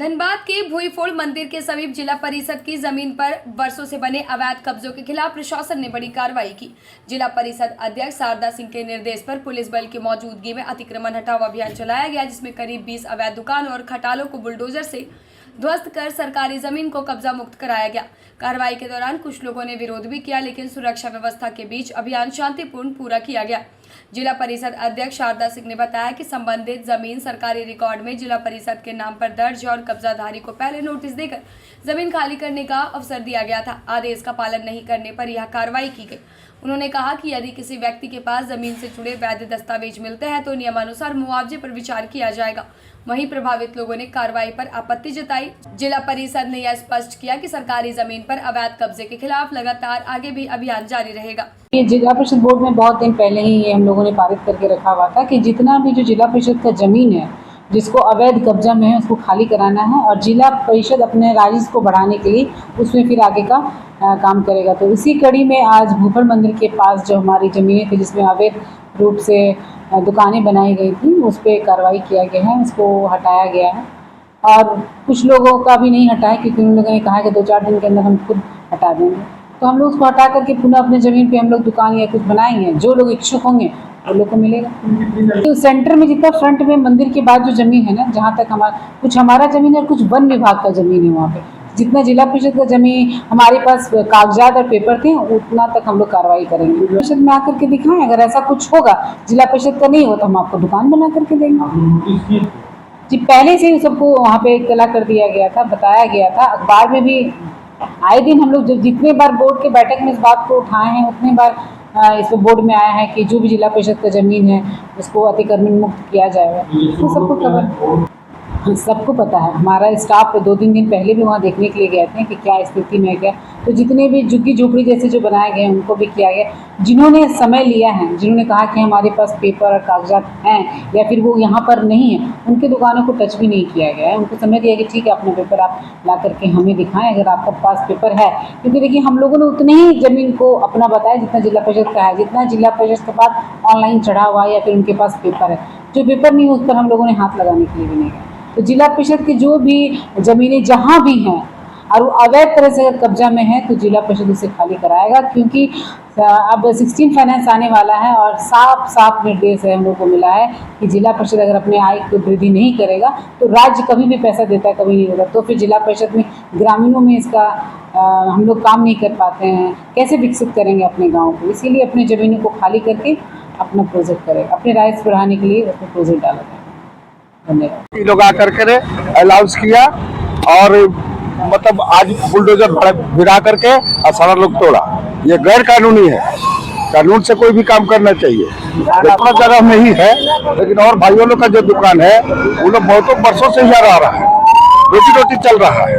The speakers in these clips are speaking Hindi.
धनबाद के भुईफोड़ मंदिर के समीप जिला परिषद की जमीन पर वर्षों से बने अवैध कब्जों के खिलाफ प्रशासन ने बड़ी कार्रवाई की। जिला परिषद अध्यक्ष शारदा सिंह के निर्देश पर पुलिस बल की मौजूदगी में अतिक्रमण हटाओ अभियान चलाया गया, जिसमें करीब 20 अवैध दुकानों और खटालों को बुलडोजर से ध्वस्त कर सरकारी जमीन को कब्जा मुक्त कराया गया। कार्रवाई के दौरान कुछ लोगों ने विरोध भी किया, लेकिन सुरक्षा व्यवस्था के बीच अभियान शांतिपूर्ण पूरा किया गया। जिला परिषद अध्यक्ष शारदा सिंह ने बताया कि संबंधित जमीन सरकारी रिकॉर्ड में जिला परिषद के नाम पर दर्ज है और कब्जाधारी को पहले नोटिस देकर जमीन खाली करने का अवसर दिया गया था। आदेश का पालन नहीं करने पर यह कार्रवाई की गई। उन्होंने कहा कि यदि किसी व्यक्ति के पास जमीन से जुड़े वैध दस्तावेज मिलते हैं तो नियमानुसार मुआवजे पर विचार किया जाएगा। वहीं प्रभावित लोगों ने कार्रवाई पर आपत्ति जताई। जिला परिषद ने यह स्पष्ट किया कि सरकारी जमीन पर अवैध कब्जे के खिलाफ लगातार आगे भी अभियान जारी रहेगा। ये जिला परिषद बोर्ड में बहुत दिन पहले ही ये हम लोगों ने पारित करके रखा हुआ था कि जितना भी जो जिला परिषद का जमीन है जिसको अवैध कब्जा में है उसको खाली कराना है और जिला परिषद अपने राजस्व को बढ़ाने के लिए उसमें फिर आगे का काम करेगा। तो इसी कड़ी में आज भूफड़ मंदिर के पास जो हमारी ज़मीनें थी जिसमें अवैध रूप से दुकानें बनाई गई थी उस पर कार्रवाई किया गया है, उसको हटाया गया है। और कुछ लोगों का भी नहीं हटाया क्योंकि उन लोगों ने कहा कि 2-4 दिन के अंदर हम खुद हटा देंगे। तो हम लोग उसको हटा करके पुनः अपने ज़मीन पे हम लोग दुकान या कुछ बनाएंगे। जो लोग इच्छुक होंगे उन लोग को मिलेगा। तो सेंटर में जितना फ्रंट में मंदिर के बाद जो ज़मीन है ना, जहाँ तक हमारा ज़मीन है और कुछ वन विभाग का ज़मीन है, वहाँ पे जितना जिला परिषद का ज़मीन हमारे पास कागजात और पेपर थे उतना तक हम लोग कार्रवाई करेंगे। परिषद में आकर के दिखाएं, अगर ऐसा कुछ होगा जिला परिषद का नहीं हो तो हम आपको दुकान बना करके देंगे। जी पहले से ही सबको वहाँ पे इत्तला कर दिया गया था, बताया गया था। अखबार में भी आए दिन हम लोग जितने बार बोर्ड के बैठक में इस बात को उठाए हैं उतने बार इस पर बोर्ड में आया है कि जो भी जिला परिषद का ज़मीन है उसको अतिक्रमण मुक्त किया जाएगा। तो सबको खबर, सबको पता है। हमारा स्टाफ 2-3 दिन पहले भी वहाँ देखने के लिए गए थे कि क्या स्थिति में क्या। तो जितने भी झुग्गी झोपड़ी जैसे जो बनाए गए हैं उनको भी किया गया। जिन्होंने समय लिया है, जिन्होंने कहा कि हमारे पास पेपर और कागजात हैं या फिर वो यहाँ पर नहीं है, उनके दुकानों को टच भी नहीं किया गया है। उनको समय दिया कि ठीक है अपना पेपर आप ला करके हमें दिखाएं अगर आपके पास पेपर है। क्योंकि देखिए हम लोगों ने उतनी ही ज़मीन को अपना बताया जितना जिला परिषद का है। जितना जिला परिषद के पास ऑनलाइन चढ़ा हुआ है या फिर उनके पास पेपर है, जो पेपर नहीं है उस पर हम लोगों ने हाथ लगाने के लिए भी नहीं गए। तो जिला परिषद की जो भी ज़मीनें जहाँ भी हैं और वो अवैध तरह से अगर कब्जा में है तो जिला परिषद उसे खाली कराएगा। क्योंकि अब 16 फाइनेंस आने वाला है और साफ निर्देश है हम लोग को मिला है कि जिला परिषद अगर अपने आय को वृद्धि नहीं करेगा तो राज्य कभी भी पैसा देता है, कभी नहीं देता। तो फिर जिला परिषद में ग्रामीणों में इसका हम लोग काम नहीं कर पाते हैं, कैसे विकसित करेंगे अपने गाँव को। इसीलिए अपनी ज़मीनों को खाली करके अपना प्रोजेक्ट करेगा, अपने राइट्स बढ़ाने के लिए उसमें प्रोजेक्ट डाला जाएगा। धन्यवाद। लोग आकर के अलाउंस किया और मतलब आज बुलडोजर भिड़ा करके और सारा लोग तोड़ा। ये गैर कानूनी है, कानून से कोई भी काम करना चाहिए। इतना जगह में ही है, लेकिन और भाइयों लोग का जो दुकान है वो लोग बहुतों वर्षों से ही आ रहा है, रोटी चल रहा है।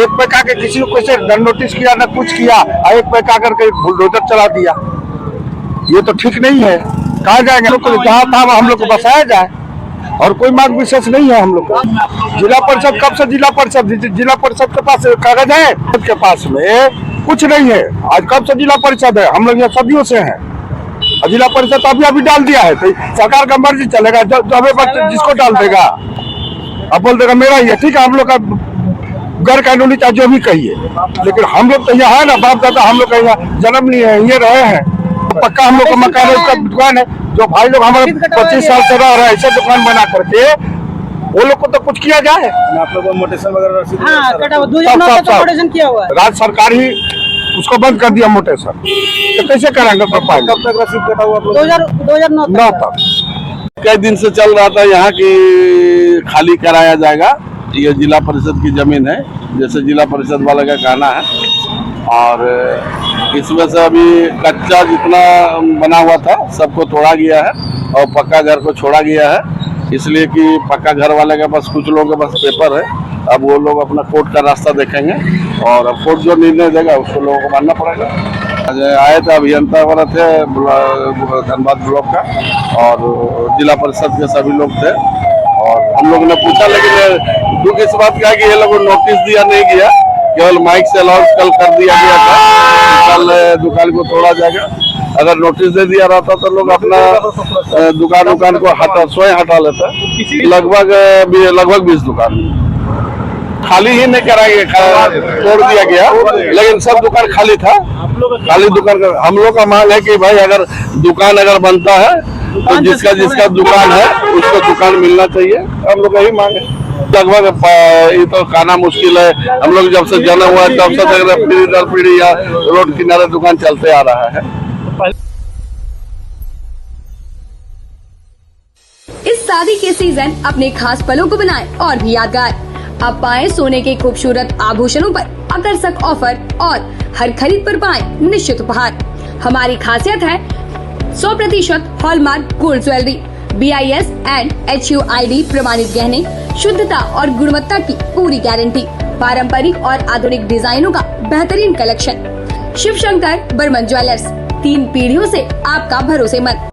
एक पैका के किसी को कैसे न नोटिस किया न कुछ किया, एक पैका करके बुलडोजर चला दिया। ये तो ठीक नहीं है। कहाँ जाएंगे लोग, जहाँ था हम लोग को बसाया जाए और कोई मांग विशेष नहीं है हम लोग का। जिला परिषद कब से जिला परिषद के पास कागज है, के पास में कुछ नहीं है। आज कब से जिला परिषद है, हम लोग यहाँ सदियों से हैं। और जिला परिषद तो अभी डाल दिया है, तो सरकार का मर्जी चलेगा। जो हमें जिसको डाल देगा अब बोल देगा मेरा ही है, ठीक है। हम लोग का गैर कानूनी चाहे जो भी कहिए, लेकिन हम लोग तो यहाँ है ना, बाप दादा हम लोग का यहाँ जन्म नहीं है, ये रहे हैं। पक्का हम लोग का मकान है, उसका दुकान है। जो भाई लोग हमारे 25 साल से रह रहे हैं ऐसे दुकान बना करके, वो लोग को तो कुछ किया जाए। आप लोगों को मोटेशन वगैरह रसीद किया हुआ है, राज्य सरकार ही उसको बंद कर दिया मोटेशन, तो कैसे कराएंगे? कब तक रसीद कटा हुआ? 2009 तक। कई दिन से चल रहा था यहाँ की खाली कराया जाएगा। ये जिला परिषद की जमीन है, जैसे जिला परिषद वाले का कहना है। और इसमें से अभी कच्चा जितना बना हुआ था सबको तोड़ा गया है और पक्का घर को छोड़ा गया है, इसलिए कि पक्का घर वाले के पास कुछ लोगों के पास पेपर है। अब वो लोग अपना कोर्ट का रास्ता देखेंगे और अब कोर्ट जो निर्णय देगा उसको लोगों को मानना पड़ेगा। आए थे अभियंता वाला थे धनबाद ब्लॉक का और जिला परिषद के सभी लोग थे और हम लोगों ने पूछा, लेकिन दुख इस बात का है कि ये लोग नोटिस दिया नहीं गया, केवल माइक से अलाउंस कल कर दिया गया था, कल दुकान को तोड़ा जाएगा। अगर नोटिस दे दिया रहता तो लोग अपना दुकान को स्वयं हटा लेता। लगभग 20 दुकान खाली ही नहीं कराएंगे, तोड़ दिया गया, लेकिन सब दुकान खाली था। खाली दुकान का हम लोग का मांग है कि भाई अगर दुकान अगर बनता है तो जिसका जिसका दुकान है उसको दुकान मिलना चाहिए। हम लोग का यही मांग है। लगभग ये तो कहना मुश्किल है, हम लोग जब से जन्म हुआ है तब से पीढ़ी दर पीढ़ी या रोड किनारे दुकान चलते आ रहा है। इस शादी के सीजन अपने खास पलों को बनाएं और भी यादगार। अब पाएं सोने के खूबसूरत आभूषणों पर आकर्षक ऑफर और हर खरीद पर पाएं निश्चित उपहार। हमारी खासियत है 100% hallmark gold jewellery, BIS and HUID प्रमाणित गहने, शुद्धता और गुणवत्ता की पूरी गारंटी, पारंपरिक और आधुनिक डिजाइनों का बेहतरीन कलेक्शन। शिव शंकर बर्मन ज्वेलर्स, 3 पीढ़ियों से आपका भरोसेमंद।